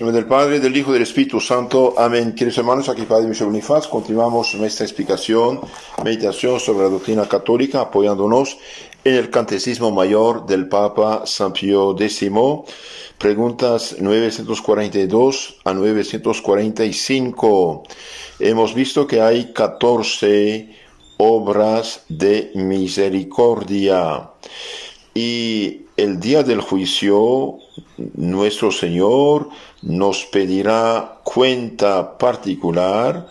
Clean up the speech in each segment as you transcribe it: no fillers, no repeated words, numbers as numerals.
En nombre del Padre, del Hijo y del Espíritu Santo. Amén. Queridos hermanos, aquí Padre Michel Bonifaz. Continuamos nuestra explicación, meditación sobre la doctrina católica, apoyándonos en el Catecismo Mayor del Papa San Pío X. Preguntas 942 a 945. Hemos visto que hay 14 obras de misericordia. Y el día del juicio, nuestro Señor nos pedirá cuenta particular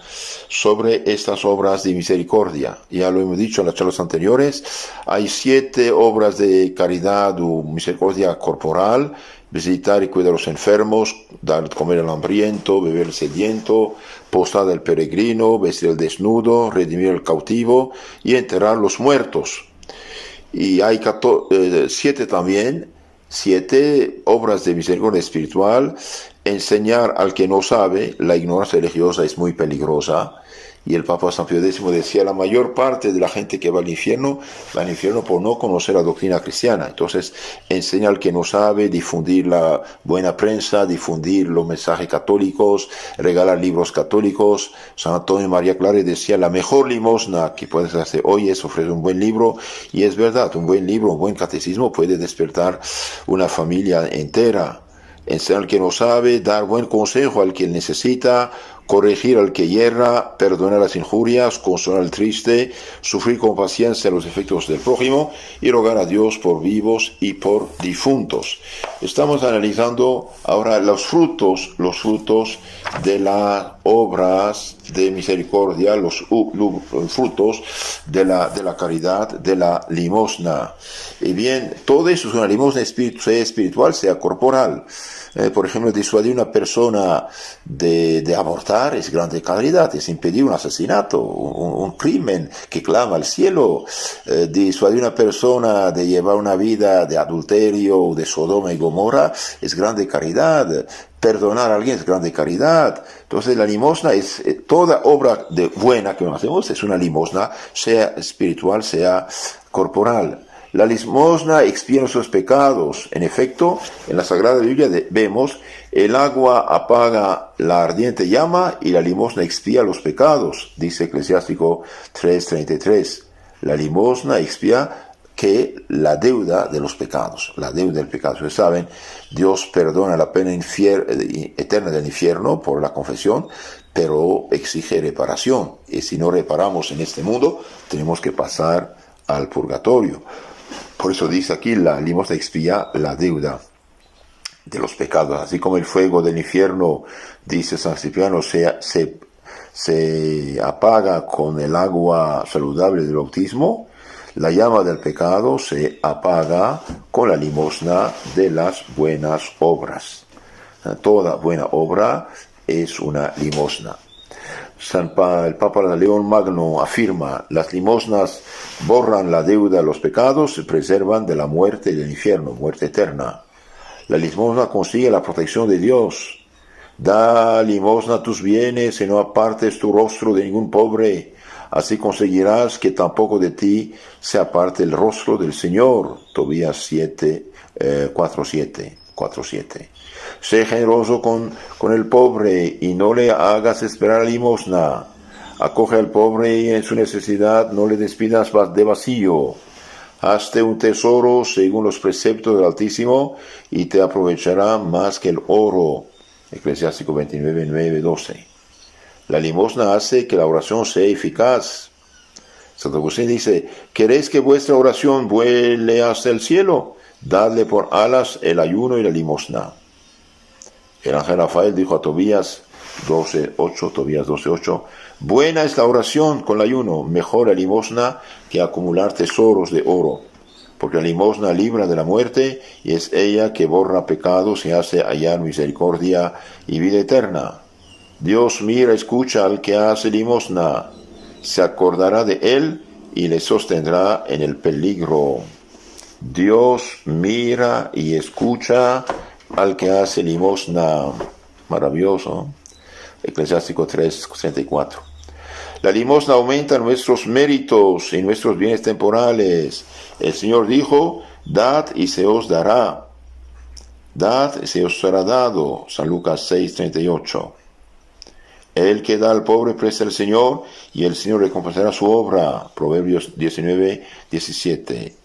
sobre estas obras de misericordia. Ya lo hemos dicho en las charlas anteriores, hay 7 obras de caridad o misericordia corporal: visitar y cuidar a los enfermos, dar de comer al hambriento, beber al sediento, posar al peregrino, vestir al desnudo, redimir al cautivo y enterrar a los muertos. Y hay 7 también, 7 obras de misericordia espiritual. Enseñar al que no sabe. La ignorancia religiosa es muy peligrosa. Y el Papa San Pío X decía, la mayor parte de la gente que va al infierno por no conocer la doctrina cristiana. Entonces, enseñar al que no sabe, difundir la buena prensa, difundir los mensajes católicos, regalar libros católicos. San Antonio María Claret decía, la mejor limosna que puedes hacer hoy es ofrecer un buen libro. Y es verdad, un buen libro, un buen catecismo puede despertar una familia entera. Enseñar al que no sabe, dar buen consejo al que necesita, corregir al que yerra, perdonar las injurias, consolar al triste, sufrir con paciencia los efectos del prójimo y rogar a Dios por vivos y por difuntos. Estamos analizando ahora los frutos de las obras de misericordia, los frutos de la caridad, de la limosna. Y bien, todo eso es una limosna, sea espiritual, sea corporal. Por ejemplo, disuadir a una persona de abortar es grande caridad, es impedir un asesinato, un crimen que clama al cielo. Disuadir a una persona de llevar una vida de adulterio, de Sodoma y Gomorra, es grande caridad. Perdonar a alguien es grande caridad. Entonces la limosna es toda obra buena que hacemos, es una limosna, sea espiritual, sea corporal. La limosna expía nuestros pecados. En efecto, en la Sagrada Biblia vemos, el agua apaga la ardiente llama y la limosna expía los pecados, dice Eclesiástico 3:33. La limosna expía que la deuda de los pecados, la deuda del pecado. Ustedes saben, Dios perdona la pena eterna del infierno por la confesión, pero exige reparación. Y si no reparamos en este mundo, tenemos que pasar al purgatorio. Por eso dice aquí, la limosna expía la deuda de los pecados. Así como el fuego del infierno, dice San Cipriano, se apaga con el agua saludable del bautismo, la llama del pecado se apaga con la limosna de las buenas obras. Toda buena obra es una limosna. El Papa León Magno afirma, las limosnas borran la deuda de los pecados, se preservan de la muerte y del infierno, muerte eterna. La limosna consigue la protección de Dios. Da limosna a tus bienes y no apartes tu rostro de ningún pobre. Así conseguirás que tampoco de ti se aparte el rostro del Señor. Tobías 4:7. Sé generoso con el pobre y no le hagas esperar la limosna. Acoge al pobre y en su necesidad no le despidas de vacío. Hazte un tesoro según los preceptos del Altísimo y te aprovechará más que el oro. Eclesiástico 29:9-12. La limosna hace que la oración sea eficaz. Santo Agustín dice, ¿queréis que vuestra oración vuele hasta el cielo? Dadle por alas el ayuno y la limosna. El ángel Rafael dijo a Tobías 12:8, buena es la oración con el ayuno, mejor la limosna que acumular tesoros de oro, porque la limosna libra de la muerte y es ella que borra pecados y hace hallar misericordia y vida eterna. Dios mira, escucha al que hace limosna, se acordará de él y le sostendrá en el peligro. Dios mira y escucha al que hace limosna. Maravilloso. Eclesiástico 3:34. La limosna aumenta nuestros méritos y nuestros bienes temporales. El Señor dijo, dad y se os dará. Dad, se os será dado. San Lucas 6:38. El que da al pobre presta al Señor, y el Señor recompensará su obra. Proverbios 19:17.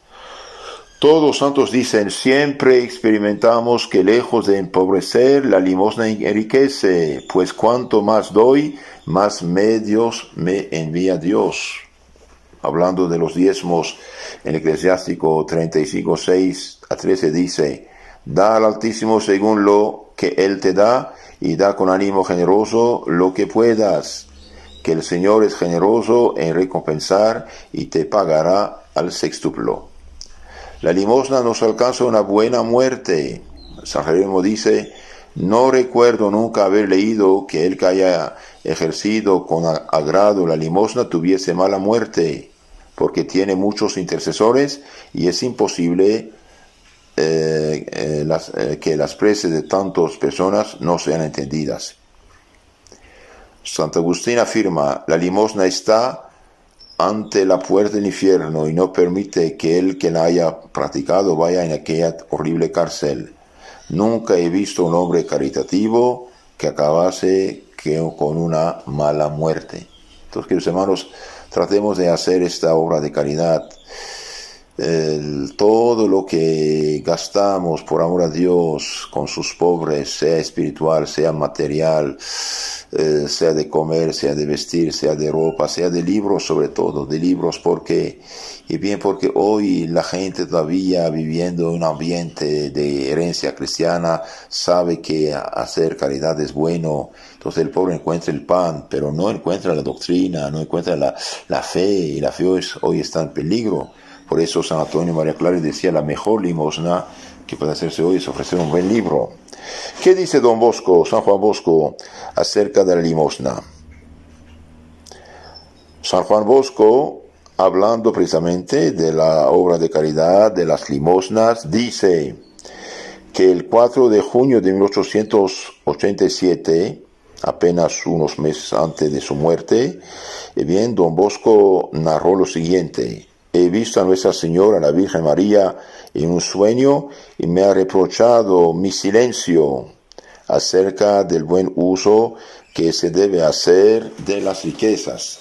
Todos los santos dicen, siempre experimentamos que lejos de empobrecer, la limosna enriquece, pues cuanto más doy, más medios me envía Dios. Hablando de los diezmos, en Eclesiástico 35:6-13 dice, da al Altísimo según lo que Él te da, y da con ánimo generoso lo que puedas, que el Señor es generoso en recompensar y te pagará al sextuplo. La limosna nos alcanza una buena muerte. San Jerónimo dice, no recuerdo nunca haber leído que el que haya ejercido con agrado la limosna tuviese mala muerte, porque tiene muchos intercesores y es imposible que las preces de tantas personas no sean entendidas. Santo Agustín afirma, la limosna está ante la puerta del infierno y no permite que el que la haya practicado vaya en aquella horrible cárcel. Nunca he visto un hombre caritativo que acabase con una mala muerte. Entonces, queridos hermanos, tratemos de hacer esta obra de caridad. Todo lo que gastamos por amor a Dios con sus pobres, sea espiritual, sea material, sea de comer, sea de vestir, sea de ropa, sea de libros, sobre todo de libros, porque hoy la gente todavía viviendo en un ambiente de herencia cristiana sabe que hacer caridad es bueno. Entonces el pobre encuentra el pan, pero no encuentra la doctrina, no encuentra la fe, y la fe hoy está en peligro. Por eso San Antonio María Claret decía, la mejor limosna que puede hacerse hoy es ofrecer un buen libro. ¿Qué dice Don Bosco, San Juan Bosco, acerca de la limosna? San Juan Bosco, hablando precisamente de la obra de caridad, de las limosnas, dice que el 4 de junio de 1887, apenas unos meses antes de su muerte, Don Bosco narró lo siguiente. He visto a Nuestra Señora, la Virgen María, en un sueño y me ha reprochado mi silencio acerca del buen uso que se debe hacer de las riquezas.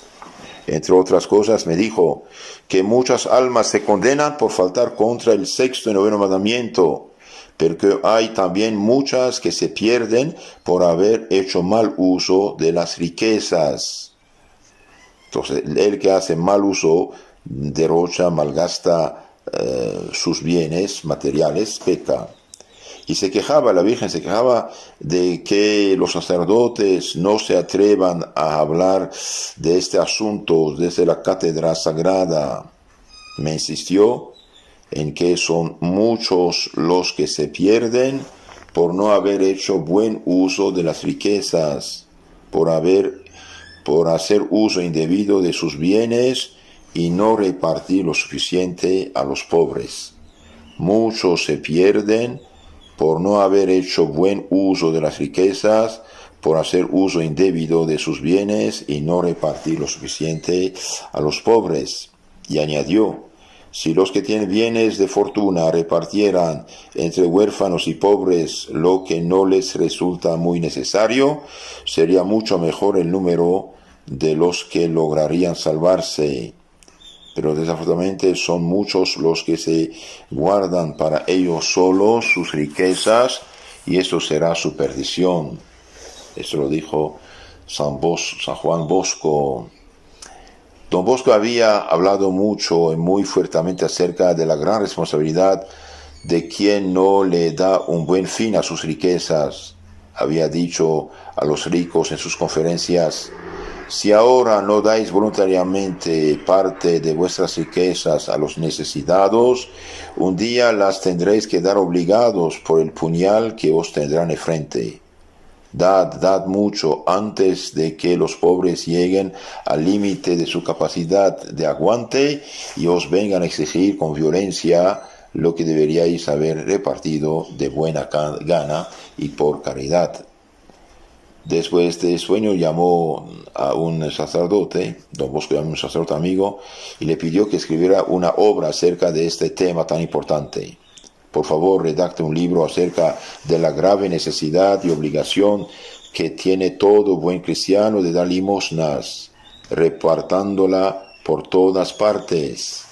Entre otras cosas me dijo que muchas almas se condenan por faltar contra el 6º y 9º mandamiento, pero que hay también muchas que se pierden por haber hecho mal uso de las riquezas. Entonces, el que hace mal uso derrocha, malgasta sus bienes materiales, peca. Y la Virgen se quejaba de que los sacerdotes no se atrevan a hablar de este asunto desde la cátedra sagrada. Me insistió en que son muchos los que se pierden por no haber hecho buen uso de las riquezas, por hacer uso indebido de sus bienes y no repartir lo suficiente a los pobres. Muchos se pierden por no haber hecho buen uso de las riquezas, por hacer uso indebido de sus bienes y no repartir lo suficiente a los pobres. Y añadió, si los que tienen bienes de fortuna repartieran entre huérfanos y pobres lo que no les resulta muy necesario, sería mucho mejor el número de los que lograrían salvarse. Pero desafortunadamente son muchos los que se guardan para ellos solos sus riquezas, y esto será su perdición. Esto lo dijo San Juan Bosco. Don Bosco había hablado mucho y muy fuertemente acerca de la gran responsabilidad de quien no le da un buen fin a sus riquezas. Había dicho a los ricos en sus conferencias, si ahora no dais voluntariamente parte de vuestras riquezas a los necesitados, un día las tendréis que dar obligados por el puñal que os tendrán en frente. Dad mucho antes de que los pobres lleguen al límite de su capacidad de aguante y os vengan a exigir con violencia lo que deberíais haber repartido de buena gana y por caridad. Después de sueño llamó a un sacerdote, Don Bosco llamó a un sacerdote amigo, y le pidió que escribiera una obra acerca de este tema tan importante. por favor, redacte un libro acerca de la grave necesidad y obligación que tiene todo buen cristiano de dar limosnas, repartándola por todas partes.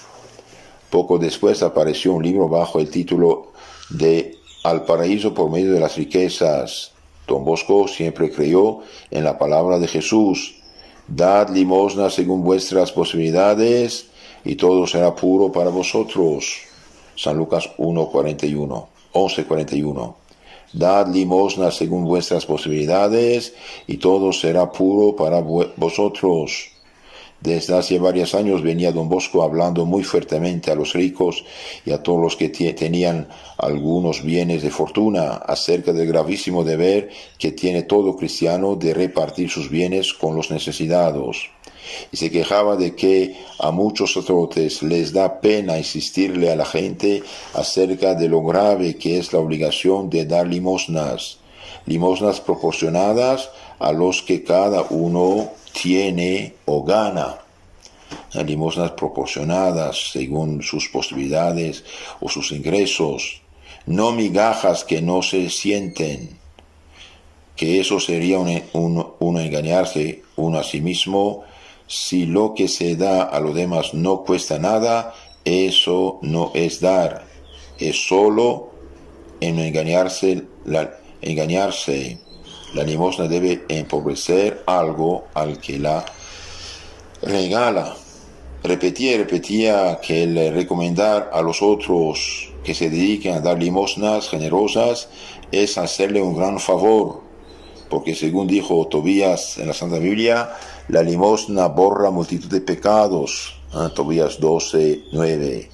Poco después apareció un libro bajo el título de Al paraíso por medio de las riquezas. Don Bosco siempre creyó en la palabra de Jesús: dad limosna según vuestras posibilidades y todo será puro para vosotros. San Lucas 11:41. Dad limosna según vuestras posibilidades y todo será puro para vosotros. Desde hace varios años venía Don Bosco hablando muy fuertemente a los ricos y a todos los que tenían algunos bienes de fortuna acerca del gravísimo deber que tiene todo cristiano de repartir sus bienes con los necesitados. Y se quejaba de que a muchos sacerdotes les da pena insistirle a la gente acerca de lo grave que es la obligación de dar limosnas proporcionadas a los que cada uno tiene o gana. Limosnas proporcionadas según sus posibilidades o sus ingresos, no migajas que no se sienten, que eso sería uno engañarse uno a sí mismo. Si lo que se da a los demás no cuesta nada, eso no es dar, es solo en engañarse. La limosna debe empobrecer algo al que la regala. Repetía que el recomendar a los otros que se dediquen a dar limosnas generosas es hacerle un gran favor, porque según dijo Tobías en la Santa Biblia, la limosna borra multitud de pecados. Tobías 12:9.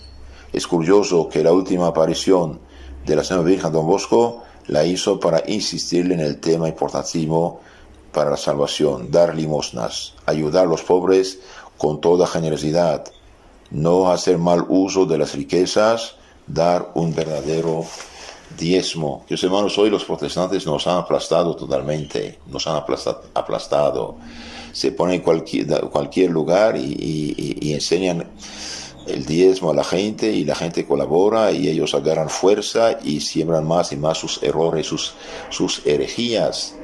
Es curioso que la última aparición de la Señora Virgen Don Bosco la hizo para insistirle en el tema importantísimo para la salvación: dar limosnas, ayudar a los pobres con toda generosidad, no hacer mal uso de las riquezas, dar un verdadero diezmo. Dios hermanos, hoy los protestantes nos han aplastado totalmente, nos han aplastado. Se ponen en cualquier lugar y enseñan el diezmo a la gente, y la gente colabora y ellos agarran fuerza y siembran más y más sus errores, sus herejías.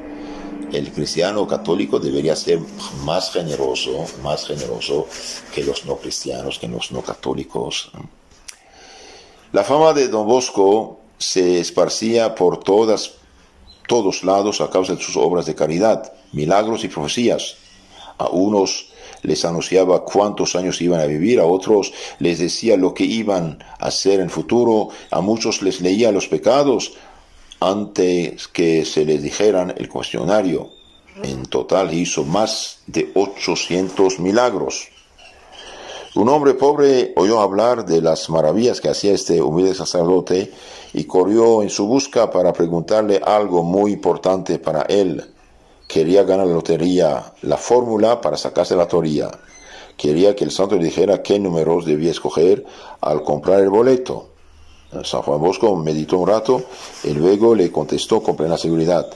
El cristiano católico debería ser más generoso que los no cristianos, que los no católicos. La fama de Don Bosco se esparcía por todos lados a causa de sus obras de caridad, milagros y profecías. A unos les anunciaba cuántos años iban a vivir, a otros les decía lo que iban a hacer en el futuro, a muchos les leía los pecados antes que se les dijeran el cuestionario. En total hizo más de 800 milagros. Un hombre pobre oyó hablar de las maravillas que hacía este humilde sacerdote y corrió en su busca para preguntarle algo muy importante para él. Quería ganar la lotería, la fórmula para sacarse la lotería. Quería que el santo le dijera qué números debía escoger al comprar el boleto. San Juan Bosco meditó un rato y luego le contestó con plena seguridad: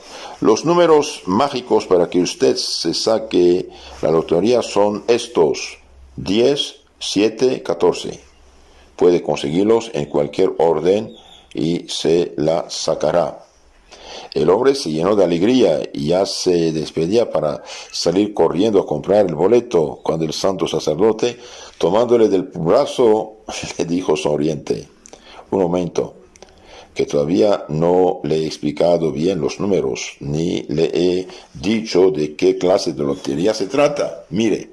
los números mágicos para que usted se saque la lotería son estos: 10, 7, 14. Puede conseguirlos en cualquier orden y se la sacará. El hombre se llenó de alegría y ya se despedía para salir corriendo a comprar el boleto, cuando el santo sacerdote, tomándole del brazo, le dijo sonriente: un momento, que todavía no le he explicado bien los números, ni le he dicho de qué clase de lotería se trata. Mire,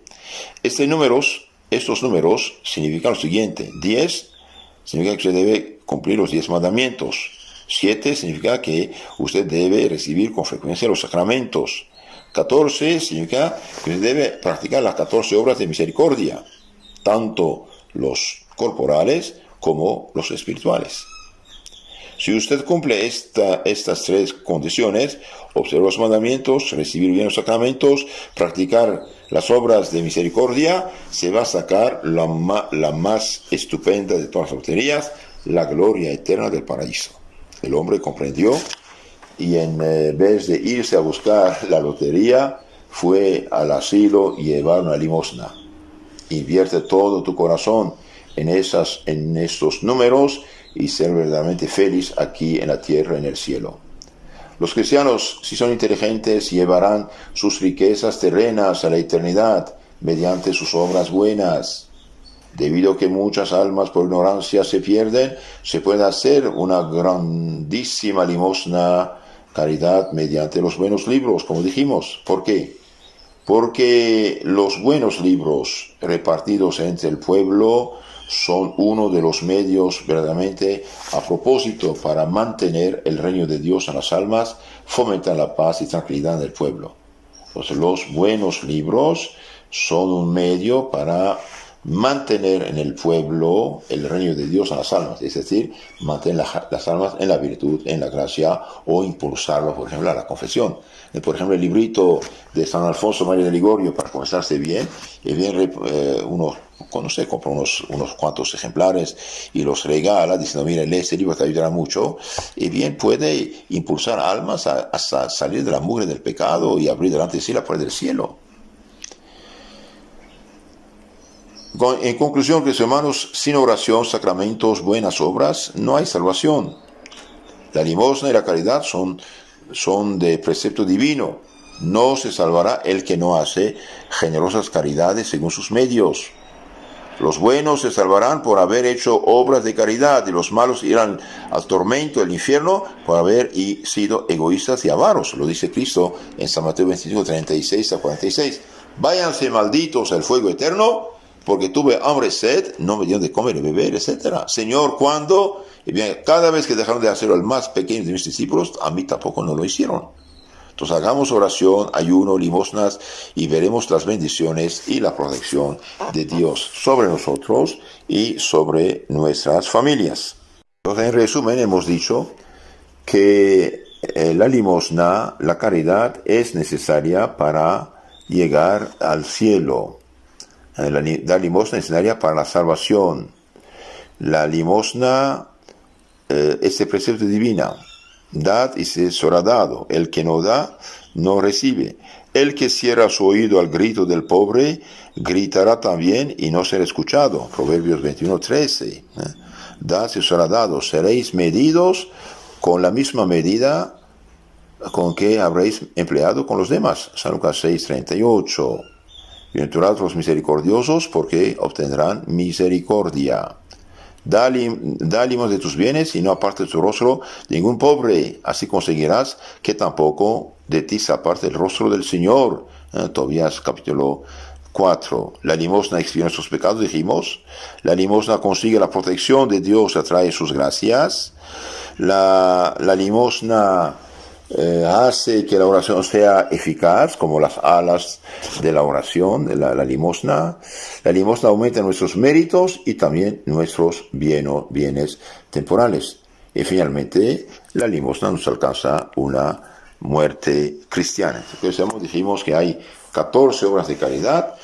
estos números significan lo siguiente: 10 significa que usted debe cumplir los 10 mandamientos. 7 significa que usted debe recibir con frecuencia los sacramentos. 14 significa que usted debe practicar las 14 obras de misericordia, tanto los corporales como los espirituales. Si usted cumple estas 3 condiciones, observar los mandamientos, recibir bien los sacramentos, practicar las obras de misericordia, se va a sacar la más estupenda de todas las loterías, la gloria eterna del paraíso. El hombre comprendió y en vez de irse a buscar la lotería, fue al asilo y llevar una limosna. Invierte todo tu corazón en estos números y ser verdaderamente feliz aquí en la tierra, en el cielo. Los cristianos, si son inteligentes, llevarán sus riquezas terrenas a la eternidad mediante sus obras buenas. Debido a que muchas almas por ignorancia se pierden, se puede hacer una grandísima limosna, caridad, mediante los buenos libros, como dijimos. ¿Por qué? Porque los buenos libros repartidos entre el pueblo son uno de los medios verdaderamente a propósito para mantener el reino de Dios en las almas, fomentar la paz y tranquilidad en el pueblo. Entonces los buenos libros son un medio para mantener en el pueblo el reino de Dios en las almas, es decir, mantener las almas en la virtud, en la gracia, o impulsarlo, por ejemplo, a la confesión. Por ejemplo, el librito de San Alfonso María de Ligorio, para comenzarse bien, cuando se compra unos cuantos ejemplares y los regala, diciendo, mira, lee este libro, te ayudará mucho, y bien puede impulsar almas a salir de la mugre del pecado y abrir delante de sí la puerta del cielo. En conclusión, queridos hermanos, sin oración, sacramentos, buenas obras, no hay salvación. La limosna y la caridad son de precepto divino. No se salvará el que no hace generosas caridades según sus medios. Los buenos se salvarán por haber hecho obras de caridad, y los malos irán al tormento, al infierno, por haber sido egoístas y avaros. Lo dice Cristo en San Mateo 25, 36 a 46. Váyanse malditos al fuego eterno, porque tuve hambre y sed, no me dieron de comer y beber, etc. Señor, ¿cuándo? Y bien, cada vez que dejaron de hacerlo al más pequeño de mis discípulos, a mí tampoco no lo hicieron. Entonces hagamos oración, ayuno, limosnas, y veremos las bendiciones y la protección de Dios sobre nosotros y sobre nuestras familias. Entonces, en resumen, hemos dicho que la limosna, la caridad, es necesaria para llegar al cielo. La limosna es necesaria para la salvación. La limosna es de precepto divina. Dad y se será dado. El que no da, no recibe. El que cierra su oído al grito del pobre, gritará también y no será escuchado. Proverbios 21:13. Dad y será dado. Seréis medidos con la misma medida con que habréis empleado con los demás. San Lucas 6:38. Bienaventurados los misericordiosos, porque obtendrán misericordia. Da limos de tus bienes y no apartes tu rostro de ningún pobre. Así conseguirás que tampoco de ti se aparte el rostro del Señor. Tobías capítulo 4. La limosna expía nuestros pecados, dijimos. La limosna consigue la protección de Dios, atrae sus gracias. La limosna hace que la oración sea eficaz, como las alas de la oración, de la limosna. La limosna aumenta nuestros méritos y también nuestros bienes temporales. Y finalmente, la limosna nos alcanza una muerte cristiana. Entonces, dijimos que hay 14 obras de caridad: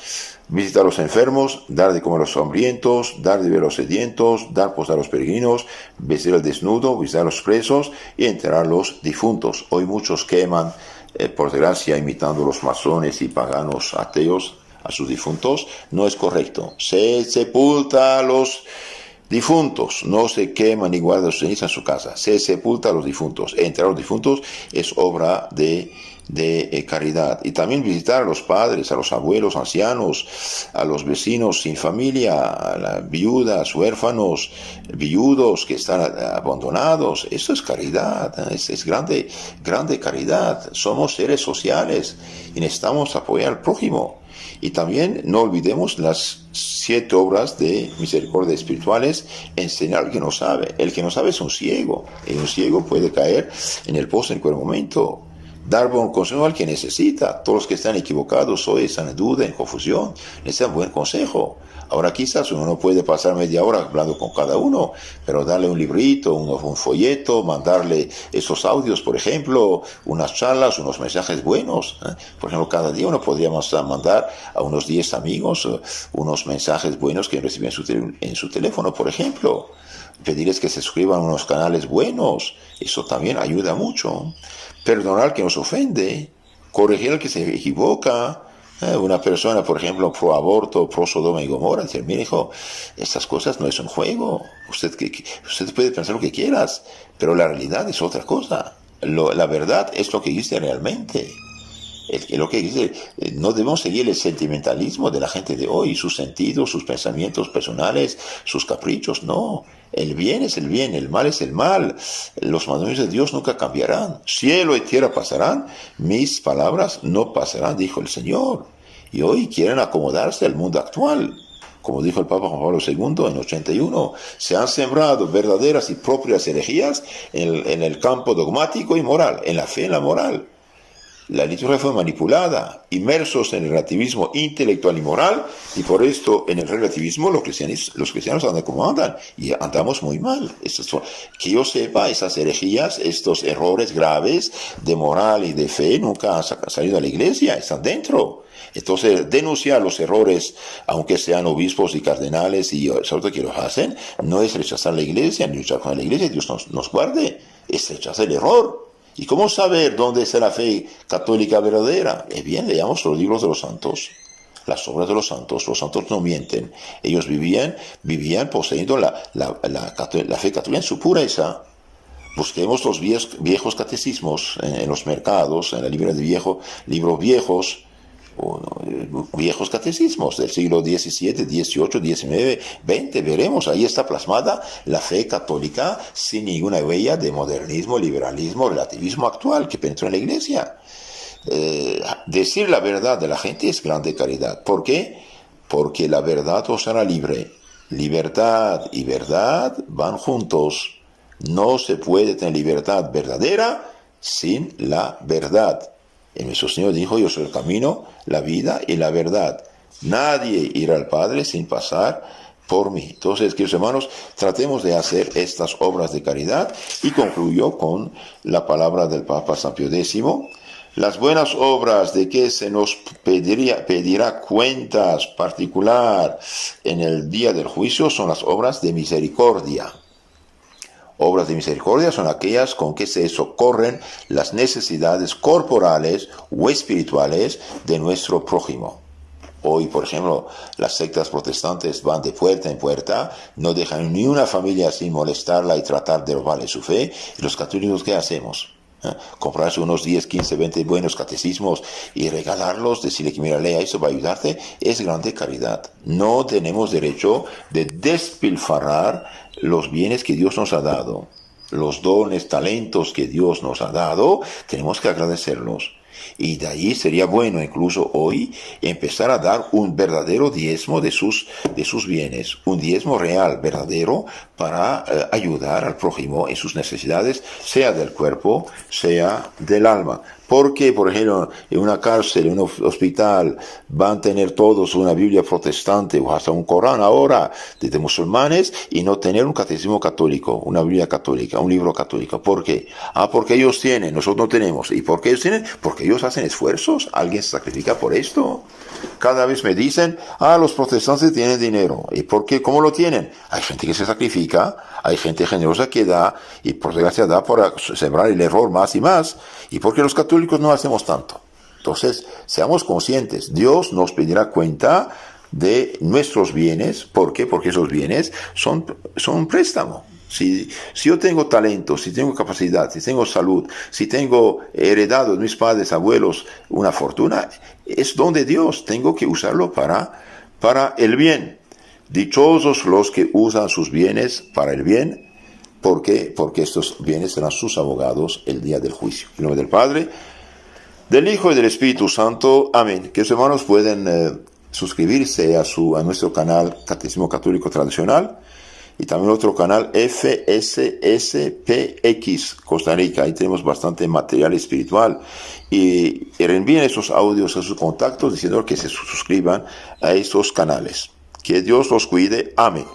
visitar a los enfermos, dar de comer a los hambrientos, dar de beber a los sedientos, dar posada a los peregrinos, vestir al desnudo, visitar a los presos y enterrar a los difuntos. Hoy muchos queman, por desgracia, imitando los masones y paganos ateos, a sus difuntos. No es correcto. Se sepulta a los difuntos, no se queman ni guardan sus cenizas en su casa. Se sepulta a los difuntos. Enterrar a los difuntos es obra de caridad. Y también visitar a los padres, a los abuelos ancianos, a los vecinos sin familia, a las viudas, huérfanos, viudos que están abandonados. Eso es caridad, es grande caridad. Somos seres sociales y necesitamos apoyar al prójimo. Y también no olvidemos las 7 obras de misericordia espirituales: enseñar al que no sabe. El que no sabe es un ciego, y un ciego puede caer en el pozo en cualquier momento. Dar buen consejo al que necesita. Todos los que están equivocados hoy están en duda, en confusión, necesitan buen consejo. Ahora quizás uno no puede pasar media hora hablando con cada uno, pero darle un librito, un folleto, mandarle esos audios, por ejemplo, unas charlas, unos mensajes buenos. Por ejemplo, cada día uno podría mandar a unos 10 amigos unos mensajes buenos que reciben en su teléfono, por ejemplo. Pedirles que se suscriban a unos canales buenos. Eso también ayuda mucho. Perdonar al que nos ofende, corregir al que se equivoca, Una persona, por ejemplo, pro aborto, pro Sodoma y Gomorra, dice, mire hijo, estas cosas no es un juego. Usted puede pensar lo que quieras, pero la realidad es otra cosa. La verdad es lo que dice realmente. Lo que dice, no debemos seguir el sentimentalismo de la gente de hoy, sus sentidos, sus pensamientos personales, sus caprichos, no. El bien es el bien, el mal es el mal. Los mandamientos de Dios nunca cambiarán. Cielo y tierra pasarán, mis palabras no pasarán, dijo el Señor. Y hoy quieren acomodarse al mundo actual. Como dijo el Papa Juan Pablo II en 81, se han sembrado verdaderas y propias herejías en el campo dogmático y moral, en la fe, en la moral. La liturgia fue manipulada, inmersos en el relativismo intelectual y moral, y por esto en el relativismo los cristianos andan como andan, y andamos muy mal. Que yo sepa, esas herejías, estos errores graves de moral y de fe nunca han salido a la iglesia, están dentro. Entonces, denunciar los errores, aunque sean obispos y cardenales y sobre todo que los hacen, no es rechazar la iglesia, ni luchar contra la iglesia, Dios nos guarde, es rechazar el error. ¿Y cómo saber dónde está la fe católica verdadera? Bien, leamos los libros de los santos, las obras de los santos no mienten. Ellos vivían poseyendo la fe católica en su pureza. Busquemos los viejos catecismos en los mercados, en la librería de libros viejos, viejos catecismos del siglo XVII, XVIII, XIX, XX, veremos, ahí está plasmada la fe católica sin ninguna huella de modernismo, liberalismo, relativismo actual que penetró en la iglesia. Decir la verdad de la gente es grande caridad. ¿Por qué? Porque la verdad os hará libre. Libertad y verdad van juntos. No se puede tener libertad verdadera sin la verdad. Y nuestro Señor dijo, yo soy el camino, la vida y la verdad. Nadie irá al Padre sin pasar por mí. Entonces, queridos hermanos, tratemos de hacer estas obras de caridad. Y concluyó con la palabra del Papa San Pío X. Las buenas obras de que se nos pedirá cuentas particular en el día del juicio son las obras de misericordia. Obras de misericordia son aquellas con que se socorren las necesidades corporales o espirituales de nuestro prójimo. Hoy, por ejemplo, las sectas protestantes van de puerta en puerta, no dejan ni una familia sin molestarla y tratar de robarle su fe. ¿Y los católicos qué hacemos? Comprarse unos 10, 15, 20 buenos catecismos y regalarlos, decirle que mira, lea eso, va a ayudarte, es grande caridad. No tenemos derecho de despilfarrar los bienes que Dios nos ha dado, los dones, talentos que Dios nos ha dado, tenemos que agradecerlos. Y de ahí sería bueno incluso hoy empezar a dar un verdadero diezmo de sus bienes, un diezmo real, verdadero, para ayudar al prójimo en sus necesidades, sea del cuerpo, sea del alma. Porque, por ejemplo, en una cárcel, en un hospital, van a tener todos una Biblia protestante o hasta un Corán ahora de musulmanes y no tener un catecismo católico, una Biblia católica, un libro católico. ¿Por qué? Porque ellos tienen, nosotros no tenemos. ¿Y por qué ellos tienen? Porque ellos hacen esfuerzos. ¿Alguien se sacrifica por esto? Cada vez me dicen, los protestantes tienen dinero. ¿Y por qué? ¿Cómo lo tienen? Hay gente que se sacrifica, hay gente generosa que da, y por desgracia da para sembrar el error más y más. ¿Y por qué los católicos no hacemos tanto? Entonces, seamos conscientes. Dios nos pedirá cuenta de nuestros bienes. ¿Por qué? Porque esos bienes son un préstamo. Si yo tengo talento, si tengo capacidad, si tengo salud, si tengo heredado de mis padres, abuelos, una fortuna, es don de Dios. Tengo que usarlo para el bien. Dichosos los que usan sus bienes para el bien. ¿Por qué? Porque estos bienes serán sus abogados el día del juicio. En nombre del Padre, del Hijo y del Espíritu Santo. Amén. Que los hermanos pueden suscribirse a nuestro canal Catecismo Católico Tradicional y también otro canal FSSPX Costa Rica. Ahí tenemos bastante material espiritual y reenvíen esos audios a sus contactos diciendo que se suscriban a estos canales. Que Dios los cuide. Amén.